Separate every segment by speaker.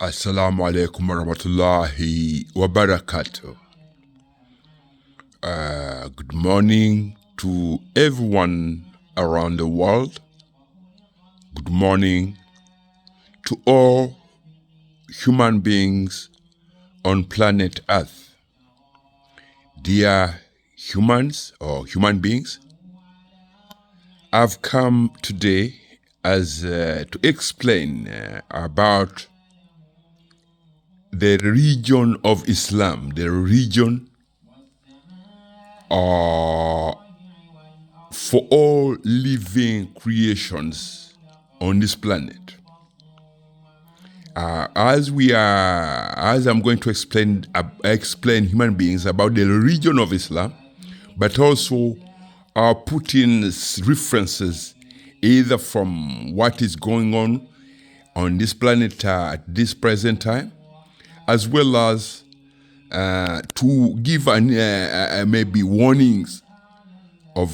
Speaker 1: Assalamu alaikum warahmatullahi wabarakatuh. Good morning to everyone around the world. Good morning to all human beings on planet Earth. Dear humans or human beings, I've come today as to explain about the religion of Islam, the religion for all living creations on this planet. As I'm going to explain human beings about the religion of Islam, but also put in references either from what is going on this planet at this present time, as well as to give maybe warnings of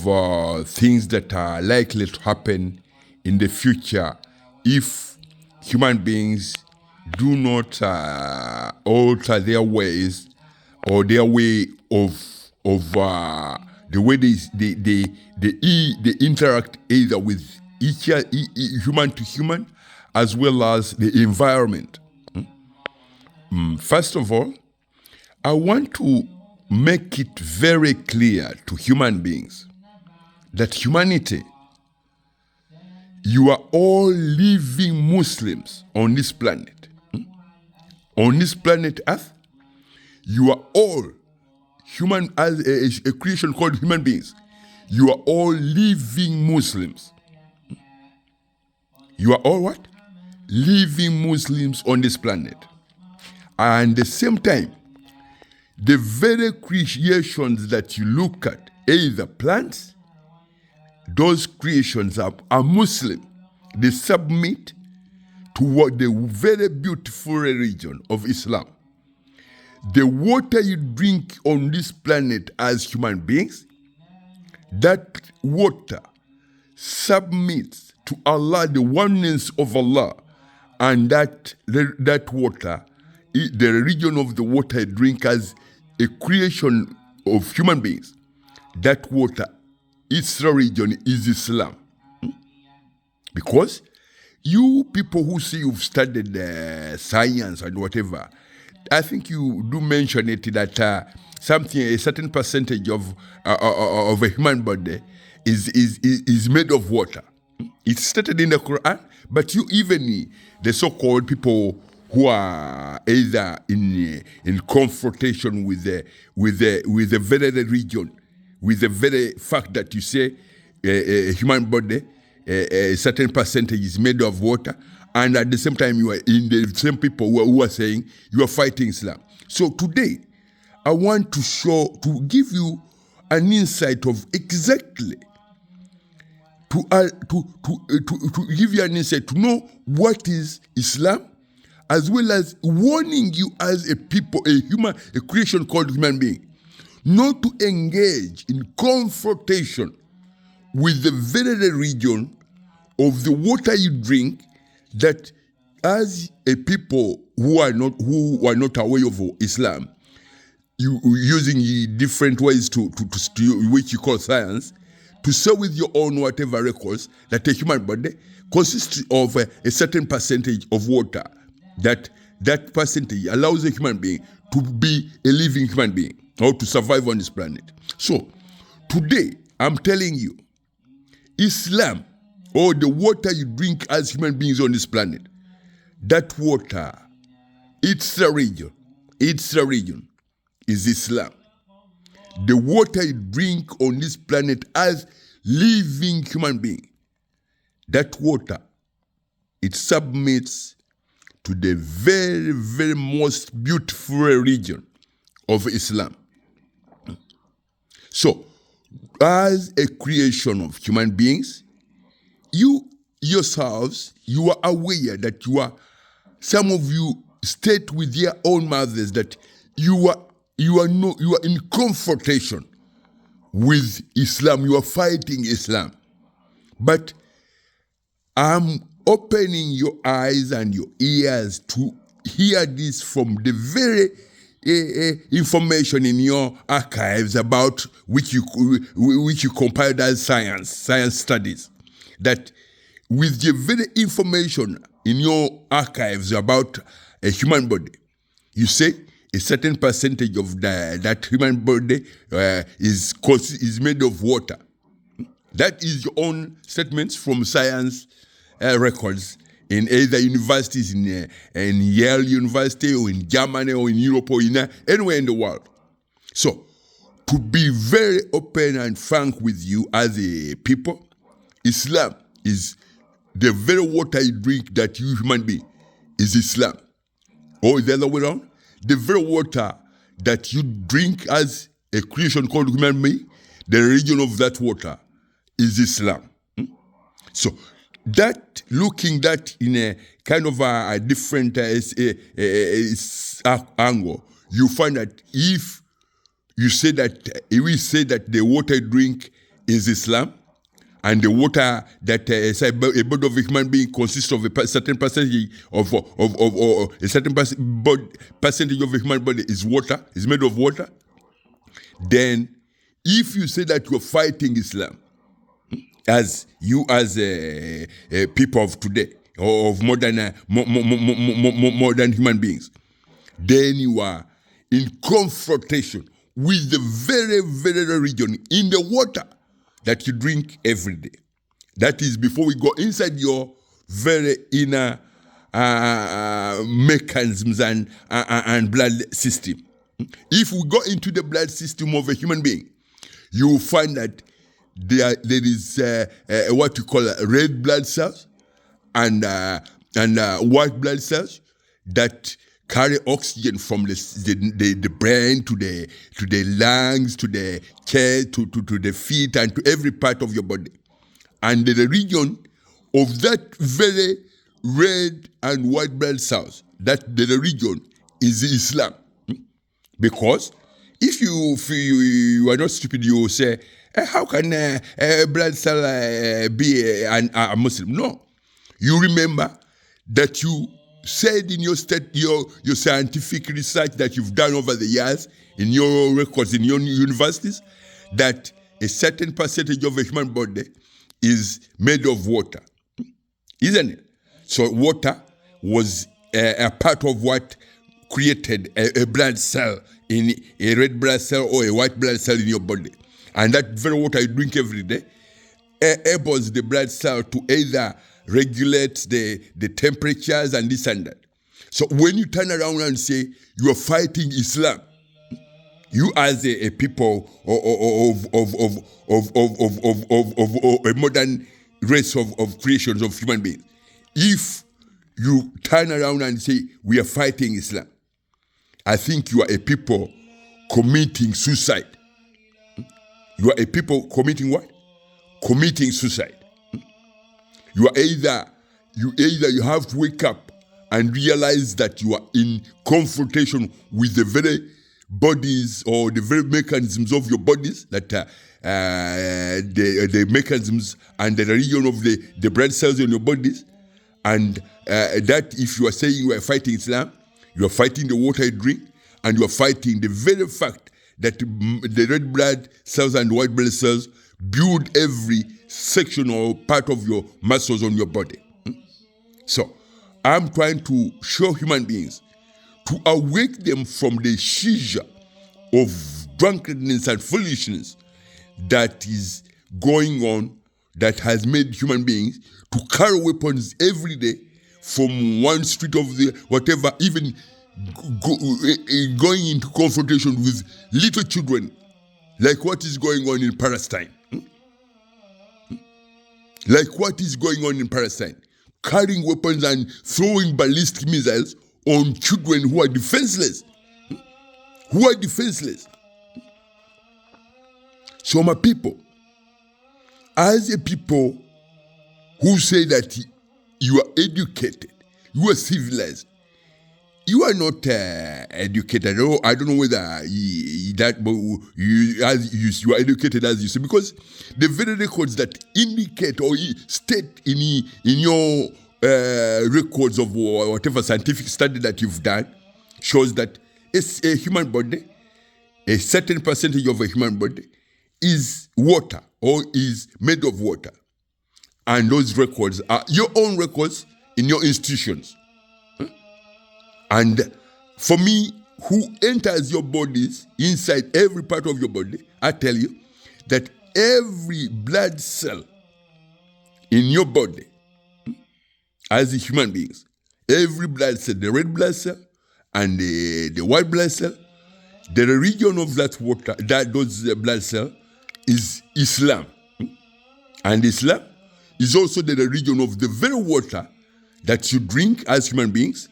Speaker 1: things that are likely to happen in the future if human beings do not alter their ways or their way of the way they interact either with each human to human as well as the environment. First of all, I want to make it very clear to human beings that humanity, you are all living Muslims on this planet. On this planet Earth, you are all human, as a creation called human beings. You are all living Muslims. You are all what? Living Muslims on this planet. And at the same time, the very creations that you look at, either plants, those creations are Muslim. They submit to what the very beautiful religion of Islam. The water you drink on this planet as human beings, that water submits to Allah, the oneness of Allah, and that water, the religion of the water you drink as a creation of human beings, that water, its religion is Islam. Because you people who say you've studied science and whatever, I think you do mention it that a certain percentage of a human body is made of water. It's stated in the Quran, but you even the so-called people who are either in confrontation with the very religion, with the very fact that you say a human body, a certain percentage is made of water, and at the same time you are in the same people who are saying you are fighting Islam. So today, I want to give you an insight of exactly to give you an insight to know what is Islam, as well as warning you as a people, a creation called human being, not to engage in confrontation with the very religion of the water you drink, that as a people who are not aware of Islam, you using different ways to which you call science, to say with your own whatever records that a human body consists of a certain percentage of water, that percentage allows a human being to be a living human being or to survive on this planet. So today I'm telling you, Islam, or the water you drink as human beings on this planet, that water, its religion is Islam. The water you drink on this planet as living human being, that water, it submits to the very, very most beautiful religion of Islam. So, as a creation of human beings, you yourselves, you are aware that some of you state with your own mothers that you are in confrontation with Islam, you are fighting Islam. But I'm opening your eyes and your ears to hear this from the very information in your archives about which you compiled as science studies, that with the very information in your archives about a human body, you say a certain percentage of that human body is made of water. That is your own statements from science records in either universities in Yale University or in Germany or in Europe or anywhere in the world. So, to be very open and frank with you as a people, Islam is the very water you drink that you human being is Islam. Or the other way around, the very water that you drink as a creation called human being, the religion of that water is Islam. So that looking that in a kind of a different angle, you find that if we say that the water you drink is Islam, and the water that a body of a human being consists of a certain percentage of a certain percentage of a human body is water, is made of water, then if you say that you're fighting Islam, as you as a people of today or of modern human beings, then you are in confrontation with the very, very religion in the water that you drink every day. That is before we go inside your very inner mechanisms and blood system. If we go into the blood system of a human being, you will find that there is what you call red blood cells and white blood cells that carry oxygen from the brain to the lungs, to the chest, to the feet, and to every part of your body. And the region of that very red and white blood cells, that the region is Islam. Because if you are not stupid, you will say, how can a blood cell be a Muslim? No. You remember that you said in your scientific research that you've done over the years, in your records, in your universities, that a certain percentage of a human body is made of water. Isn't it? So water was a part of what created a blood cell, in a red blood cell or a white blood cell in your body. And that very water you drink every day enables the blood cell to either regulate the temperatures and this and that. So when you turn around and say you are fighting Islam, you as a people of a modern race of creations of human beings, if you turn around and say we are fighting Islam, I think you are a people committing suicide. You are a people committing what? Committing suicide. You are either you have to wake up and realize that you are in confrontation with the very bodies or the very mechanisms of your bodies, that the mechanisms and the region of the blood cells in your bodies, and that if you are saying you are fighting Islam, you are fighting the water you drink, and you are fighting the very fact that the red blood cells and white blood cells build every section or part of your muscles on your body. So, I'm trying to show human beings to awake them from the seizure of drunkenness and foolishness that is going on, that has made human beings to carry weapons every day from one street of the whatever, even going into confrontation with little children, like what is going on in Palestine. Like what is going on in Palestine. Carrying weapons and throwing ballistic missiles on children who are defenseless. So my people, as a people who say that you are educated, you are civilized, you are not educated. I don't know whether you are educated as you say, because the very records that indicate or state in your records of whatever scientific study that you've done shows that it's a human body, a certain percentage of a human body is water or is made of water. And those records are your own records in your institutions. And for me, who enters your bodies, inside every part of your body, I tell you that every blood cell in your body, as human beings, every blood cell, the red blood cell and the white blood cell, the region of that water, those blood cells is Islam. And Islam is also the region of the very water that you drink as human beings,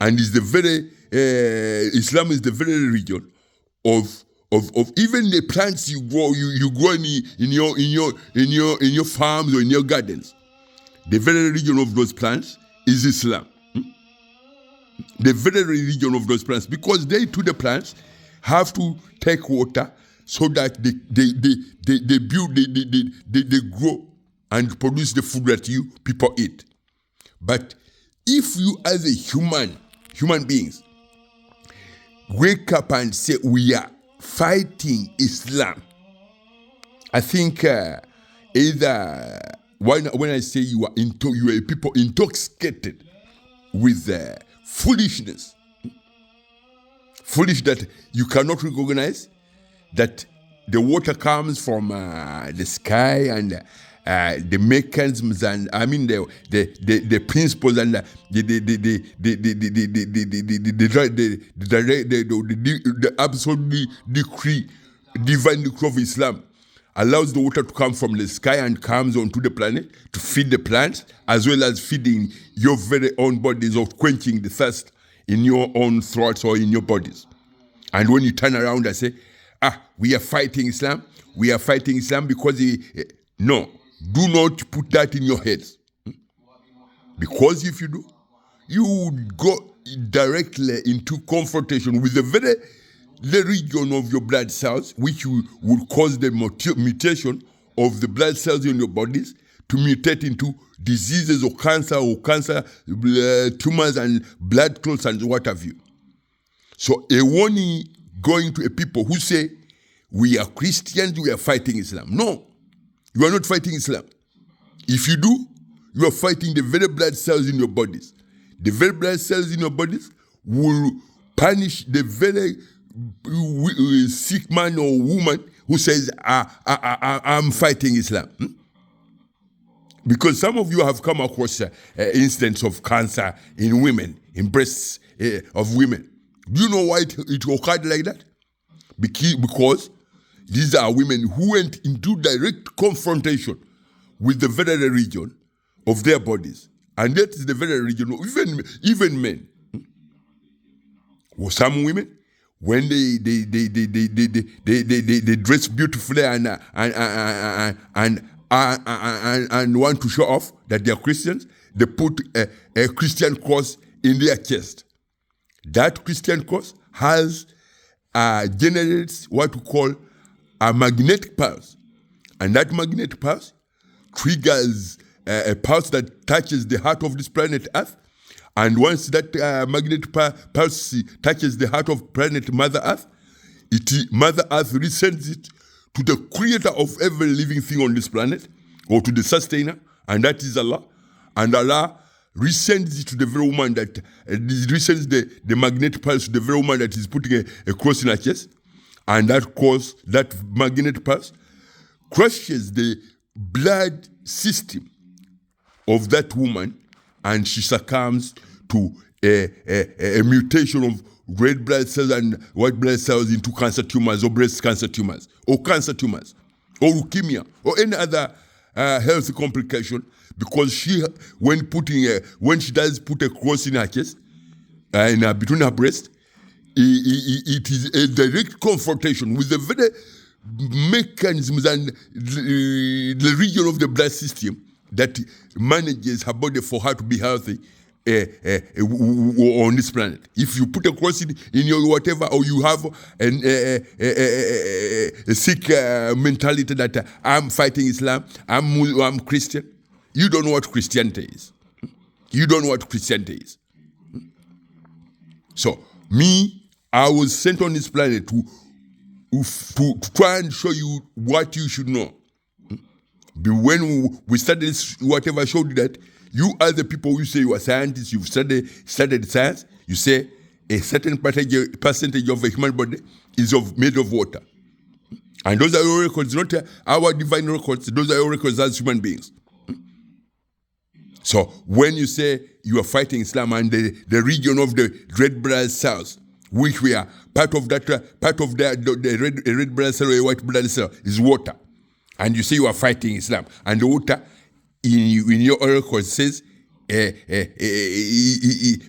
Speaker 1: and is the very Islam is the very region of even the plants you grow in your farms or in your gardens. The very region of those plants is Islam. The very region of those plants, because they too, the plants have to take water so that they grow and produce the food that you people eat. But if you as a human beings wake up and say we are fighting Islam, I think either when I say you are a people intoxicated with foolishness, foolish that you cannot recognize that the water comes from the sky and the mechanisms and the principles and the absolute decree, divine decree of Islam allows the water to come from the sky and comes onto the planet to feed the plants, as well as feeding your very own bodies, or quenching the thirst in your own throats or in your bodies. And when you turn around and say, we are fighting Islam, because no, do not put that in your heads. Because if you do, you would go directly into confrontation with the region of your blood cells, which will cause the mutation of the blood cells in your bodies to mutate into diseases or cancer tumors and blood clots and what have you. So a warning going to a people who say, we are Christians, we are fighting Islam. No, you are not fighting Islam. If you do, you are fighting the very blood cells in your bodies. The very blood cells in your bodies will punish the very sick man or woman who says, I'm fighting Islam. Because some of you have come across incidents of cancer in women, in breasts of women. Do you know why it occurred like that? Because these are women who went into direct confrontation with the very region of their bodies. And that is the very region of even men. Well, some women, when they dress beautifully and want to show off that they are Christians, they put a Christian cross in their chest. That Christian cross generates what we call a magnetic pulse, and that magnetic pulse triggers a pulse that touches the heart of this planet Earth. And once that magnetic pulse touches the heart of planet Mother Earth, Mother Earth resends it to the creator of every living thing on this planet, or to the sustainer, and that is Allah. And Allah resends it to the very woman that resends the magnetic pulse to the very woman that is putting a cross in her chest, and that magnetic pulse crushes the blood system of that woman, and she succumbs to a mutation of red blood cells and white blood cells into cancer tumors, or breast cancer tumors, or leukemia, or any other health complication, because when she does put a cross in her chest, between her breast, it is a direct confrontation with the very mechanisms and the region of the blood system that manages her body for her to be healthy on this planet. If you put a cross in your whatever, or you have a sick mentality that I'm fighting Islam, I'm Christian, you don't know what Christianity is. You don't know what Christianity is. So, I was sent on this planet to try and show you what you should know. But when we started this, whatever showed you that you are the people who say you are scientists, you've studied science, you say a certain percentage of a human body is made of water. And those are your records, not our divine records, those are your records as human beings. So when you say you are fighting Islam and the region of the red blood cells, which we are part of the red blood cell or a white blood cell is water, and you say you are fighting Islam, and the water in your record says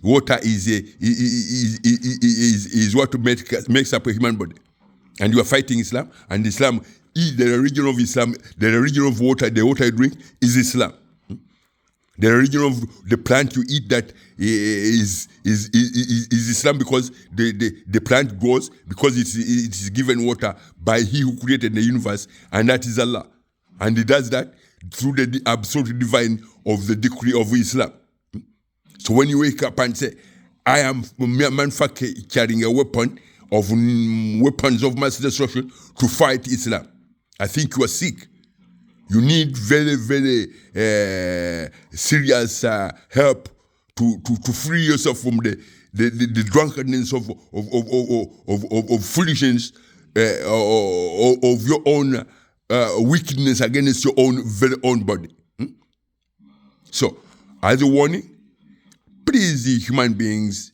Speaker 1: water is what makes up a human body, and you are fighting Islam, and Islam is the religion of Islam, the religion of water, the water you drink is Islam. The religion of the plant you eat that is Islam, because the plant grows because it is given water by He who created the universe, and that is Allah. And He does that through the absolute divine of the decree of Islam. So when you wake up and say, I am manufacturing a weapons of mass destruction to fight Islam, I think you are sick. You need very, very serious help to free yourself from the drunkenness of foolishness of your own wickedness against your own very own body. So, as a warning, please, human beings,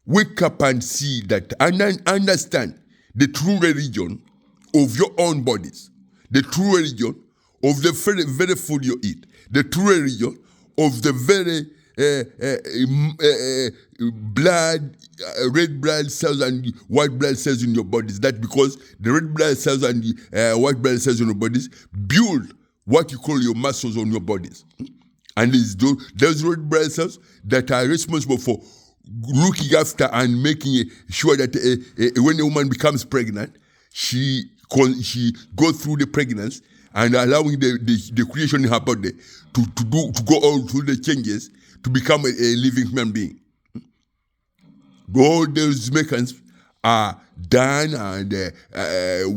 Speaker 1: wake up and see that and understand the true religion of your own bodies, the true religion of the very, very food you eat, the true religion of the very red blood cells and white blood cells in your bodies. That because the red blood cells and the white blood cells in your bodies build what you call your muscles on your bodies. And it's those red blood cells that are responsible for looking after and making sure that when a woman becomes pregnant, she goes through the pregnancy and allowing the creation in her body to go all through the changes to become a living human being. All those mechanisms are done and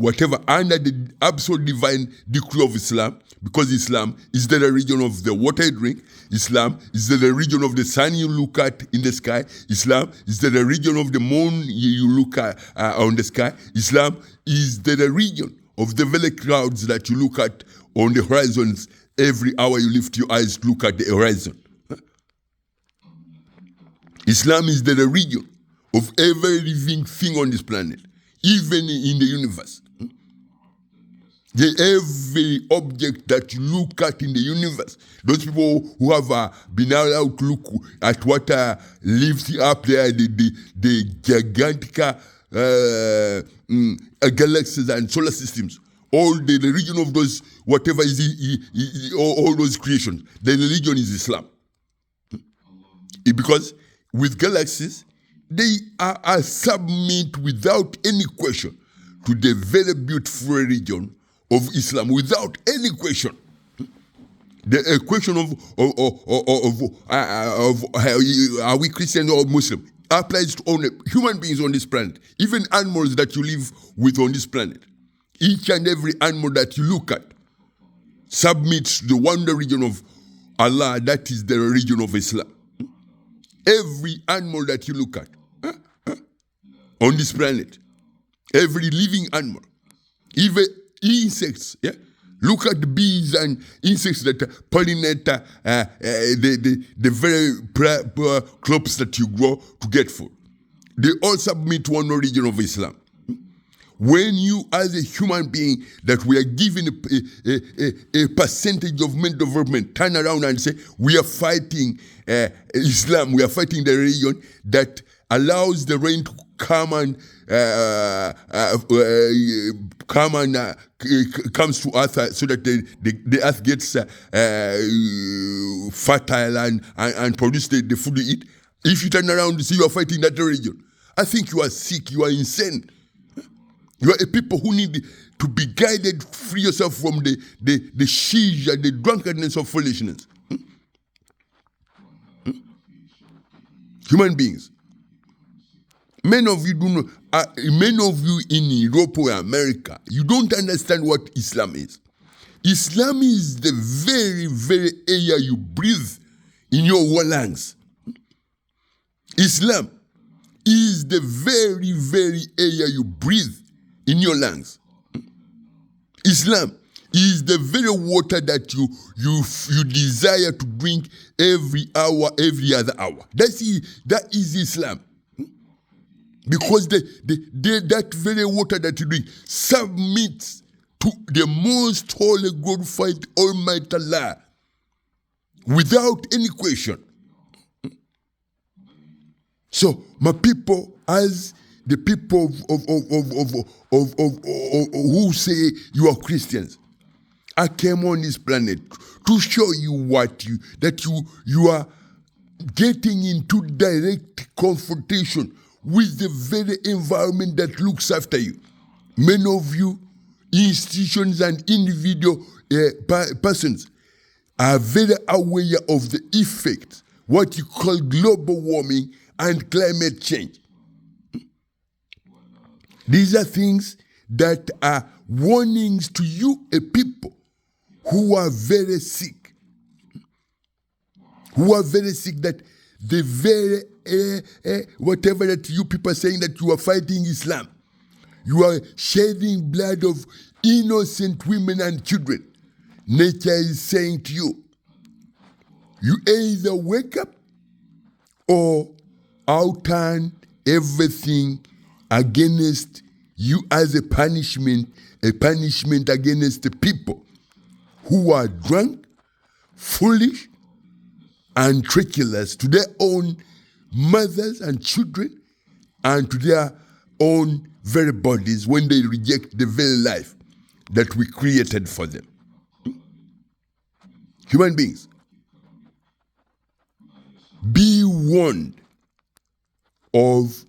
Speaker 1: whatever under the absolute divine decree of Islam, because Islam is the religion of the water you drink. Islam is the religion of the sun you look at in the sky. Islam is the religion of the moon you look at on the sky. Islam is the religion of the very clouds that you look at on the horizons. Every hour you lift your eyes to look at the horizon. Islam is the religion of every living thing on this planet, even in the universe. Every object that you look at in the universe, those people who have been allowed to look at what lives up there, the gigantic galaxies and solar systems, all the religion of those, whatever is all those creations, the religion is Islam. Because with galaxies, they are submit without any question to the very beautiful religion of Islam, without any question. The question of are we Christian or Muslim applies to all human beings on this planet, even animals that you live with on this planet. Each and every animal that you look at submits to the one religion of Allah, that is the religion of Islam. Every animal that you look at on this planet, every living animal, even insects, look at the bees and insects that pollinate the very crops that you grow to get food. They all submit to one religion of Islam. When you, as a human being, that we are given a percentage of mental development, turn around and say, we are fighting Islam, we are fighting the religion that allows the rain to come and comes to earth so that the earth gets fertile and produce the food you eat. If you turn around and say you are fighting that religion, I think you are sick, you are insane. You are a people who need to be guided, free yourself from the sheesh and the drunkenness of foolishness. Human beings. Many of you do not. Many of you in Europe or America, you don't understand what Islam is. Islam is the very, very air you breathe in your lungs. Islam is the very, very air you breathe in your lungs. Islam is the very water that you desire to drink every hour, every other hour. That is Islam. Because that very water that you drink submits to the most holy, glorified, almighty Allah without any question. So, my people, as the people of who say you are Christians, I came on this planet to show you that you are getting into direct confrontation with the very environment that looks after you. Many of you, institutions and individual persons, are very aware of the effect, what you call global warming and climate change. These are things that are warnings to you, a people who are very sick. Who are very sick, that the very, whatever that you people are saying that you are fighting Islam, you are shedding blood of innocent women and children. Nature is saying to you, you either wake up or I'll turn everything against you as a punishment against the people who are drunk, foolish, and treacherous to their own mothers and children and to their own very bodies when they reject the very life that we created for them. Human beings, be warned of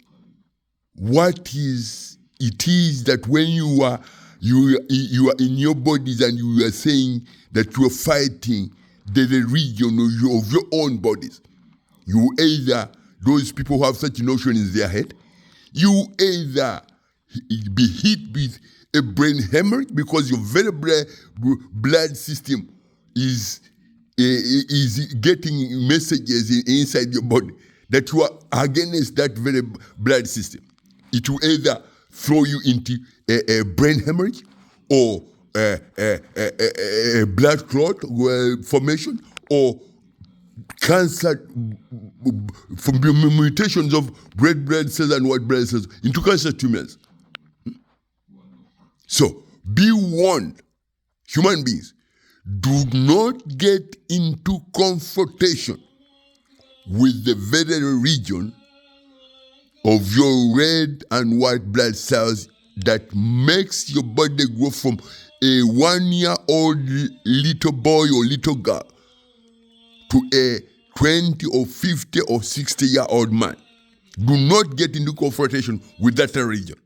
Speaker 1: what it is that when you are in your bodies and you are saying that you are fighting the religion of your own bodies. You either, those people who have such a notion in their head, you either be hit with a brain hemorrhage because your very blood system is getting messages inside your body that you are against that very blood system. It will either throw you into a brain hemorrhage or a blood clot formation or cancer from mutations of red blood cells and white blood cells into cancer tumors. So, be warned, human beings, do not get into confrontation with the very region of your red and white blood cells that makes your body grow from a 1-year-old little boy or little girl to a 20 or 50 or 60-year-old man. Do not get into confrontation with that region.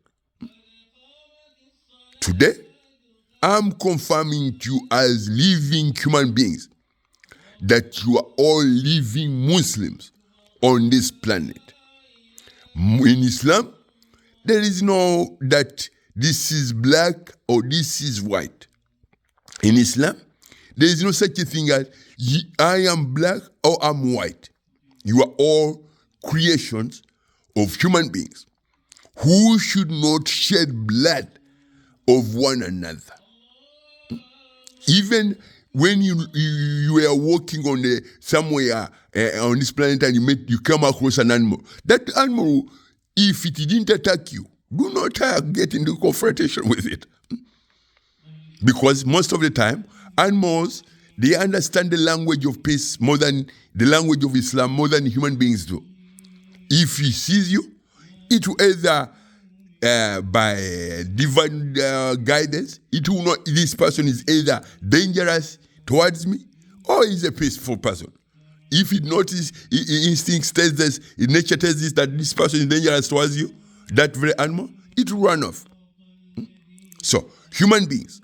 Speaker 1: Today, I'm confirming to you as living human beings that you are all living Muslims on this planet. In Islam, there is no that this is black or this is white. In Islam, there is no such a thing as I am black or I'm white. You are all creations of human beings who should not shed blood of one another. Even when you are walking on somewhere on this planet and you come across an animal, that animal, if it didn't attack you, do not get into confrontation with it. Because most of the time, animals, they understand the language of peace more than the language of Islam, more than human beings do. If he sees you, it will either by divine guidance, it will not. This person is either dangerous towards me or is a peaceful person. If it notices, instinct tells this, nature tells this that this person is dangerous towards you, that very animal, it will run off. So, human beings,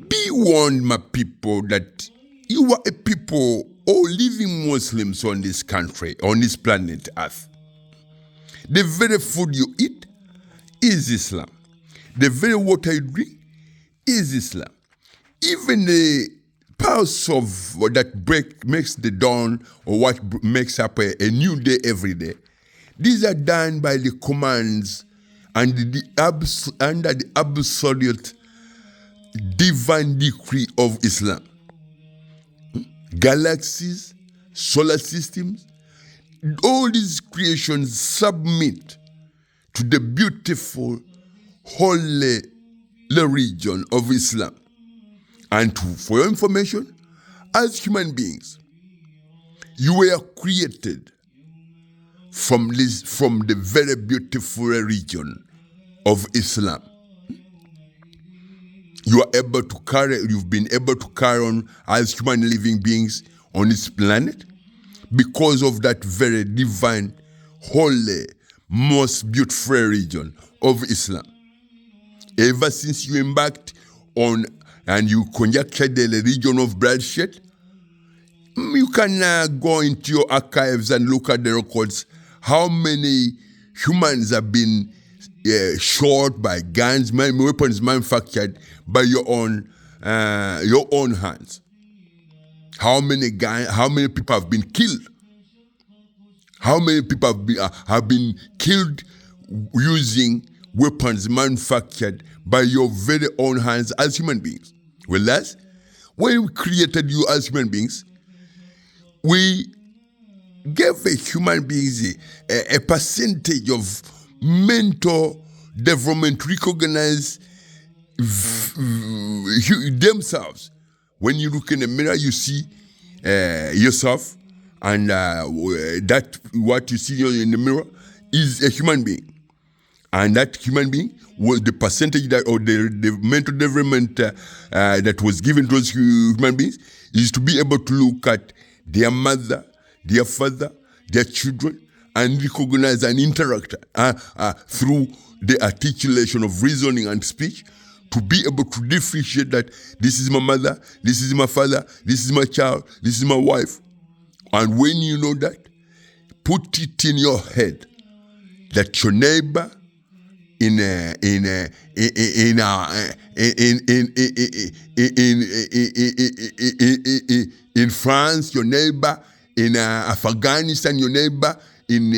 Speaker 1: be warned, my people, that you are a people all living Muslims on this country, on this planet Earth. The very food you eat is Islam. The very water you drink is Islam. Even the pulse of what that makes the dawn, or what makes up a new day every day, these are done by the commands and under the absolute divine decree of Islam. Galaxies, solar systems, all these creations submit to the beautiful, holy religion of Islam. And for your information, as human beings, you were created from the very beautiful religion of Islam. You've been able to carry on as human living beings on this planet because of that very divine, holy, most beautiful religion of Islam. Ever since you embarked on and you conducted the religion of bloodshed, you can go into your archives and look at the records how many humans have been shot by guns, weapons manufactured by your own hands. How many people have been killed? How many people have been killed using weapons manufactured by your very own hands as human beings? Well, that's when we created you as human beings, we gave a human beings a percentage of mental development recognized themselves. When you look in the mirror, you see yourself, and that what you see in the mirror is a human being. And that human being was the percentage that, or the mental development that was given to those human beings, is to be able to look at their mother, their father, their children, and recognize and interact through the articulation of reasoning and speech, to be able to differentiate that this is my mother, this is my father, this is my child, this is my wife. And when you know that, put it in your head that your neighbor in France, your neighbor in Afghanistan, your neighbor in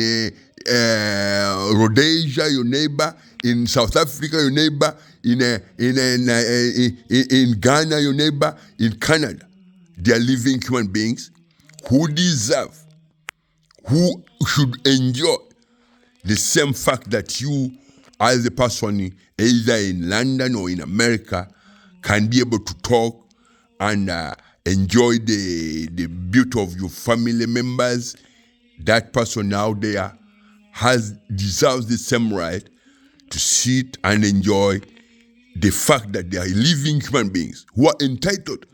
Speaker 1: Rhodesia, your neighbor in South Africa, your neighbor in Ghana, your neighbor in Canada. They are living human beings who deserve, who should enjoy the same fact that you, as a person either in London or in America, can be able to talk and enjoy the beauty of your family members. That person out there deserves the same right to sit and enjoy the fact that they are living human beings who are entitled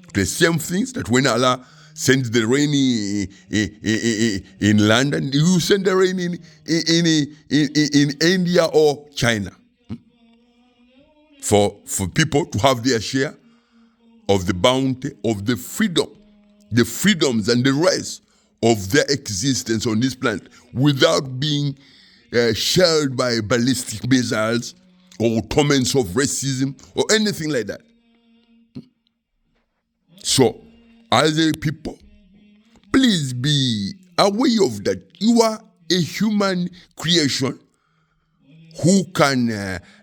Speaker 1: to the same things that when Allah sends the rain in London, you send the rain in India or China. For people to have their share of the bounty, of the freedom, the freedoms and the rights of their existence on this planet without being shelled by ballistic missiles or torments of racism or anything like that. So, as a people, please be aware of that. You are a human creation who can,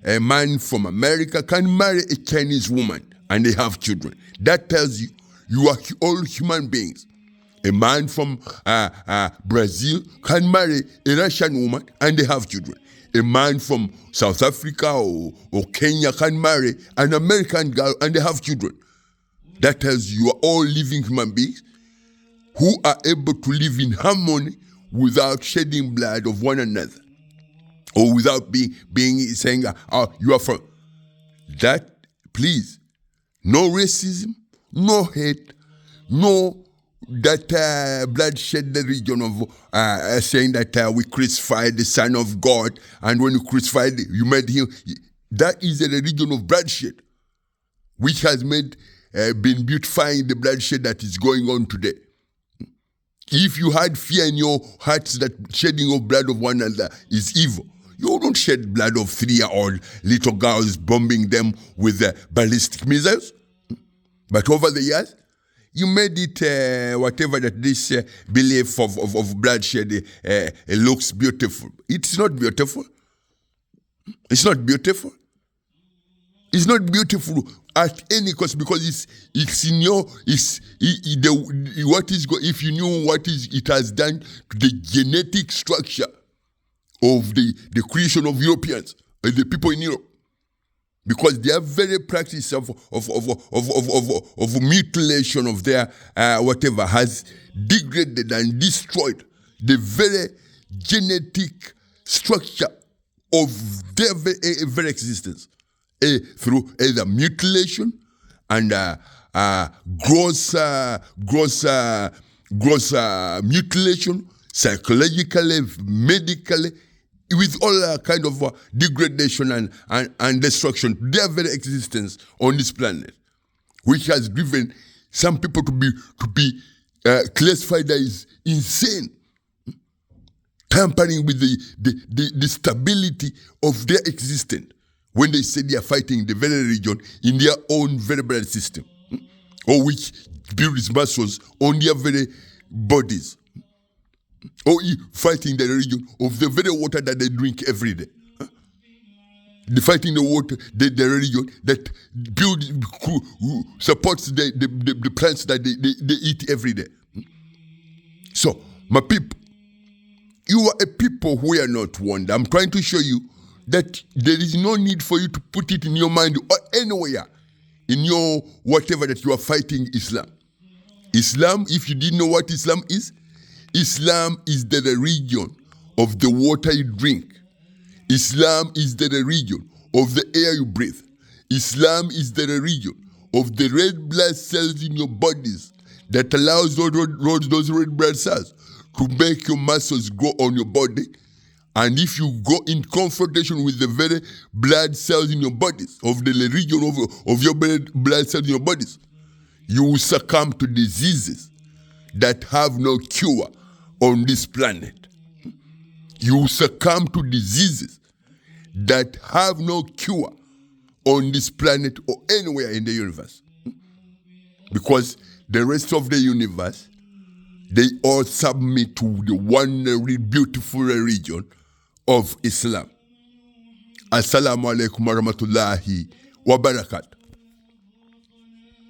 Speaker 1: a man from America can marry a Chinese woman and they have children. That tells you, you are all human beings. A man from Brazil can marry a Russian woman and they have children. A man from South Africa or Kenya can marry an American girl and they have children. That tells you are all living human beings who are able to live in harmony without shedding blood of one another, or without being saying, oh, you are from that. Please, no racism, no hate, no that bloodshed religion of saying that we crucified the Son of God, and when you crucified, you made him. That is a religion of bloodshed, which has been beautifying the bloodshed that is going on today. If you had fear in your hearts that shedding of blood of one another is evil, you don't shed blood of 3-year-old little girls, bombing them with ballistic missiles. But over the years, you made it whatever that this belief of bloodshed looks beautiful. It's not beautiful. It's not beautiful. It's not beautiful at any cost, because it's in your if you knew what it has done to the genetic structure of the creation of Europeans and the people in Europe, because their very practice of mutilation of their whatever has degraded and destroyed the very genetic structure of their very existence. Through either mutilation and gross mutilation, psychologically, medically, with all kind of degradation and destruction to their very existence on this planet, which has driven some people to be classified as insane, tampering with the stability of their existence, when they say they are fighting the very region in their own very blood system, or which builds muscles on their very bodies, or fighting the region of the very water that they drink every day. They're fighting the water, the region that supports the plants that they eat every day. So, my people, you are a people who are not warned. I'm trying to show you that there is no need for you to put it in your mind or anywhere in your whatever that you are fighting Islam. Islam, if you didn't know what Islam is the religion of the water you drink. Islam is the religion of the air you breathe. Islam is the religion of the red blood cells in your bodies that allows those red blood cells to make your muscles grow on your body. And if you go in confrontation with the very blood cells in your bodies, of the region of your blood cells in your bodies, you will succumb to diseases that have no cure on this planet. You will succumb to diseases that have no cure on this planet or anywhere in the universe. Because the rest of the universe, they all submit to the one beautiful religion of Islam. Assalamu alaikum wa rahmatullahi wa barakatuh.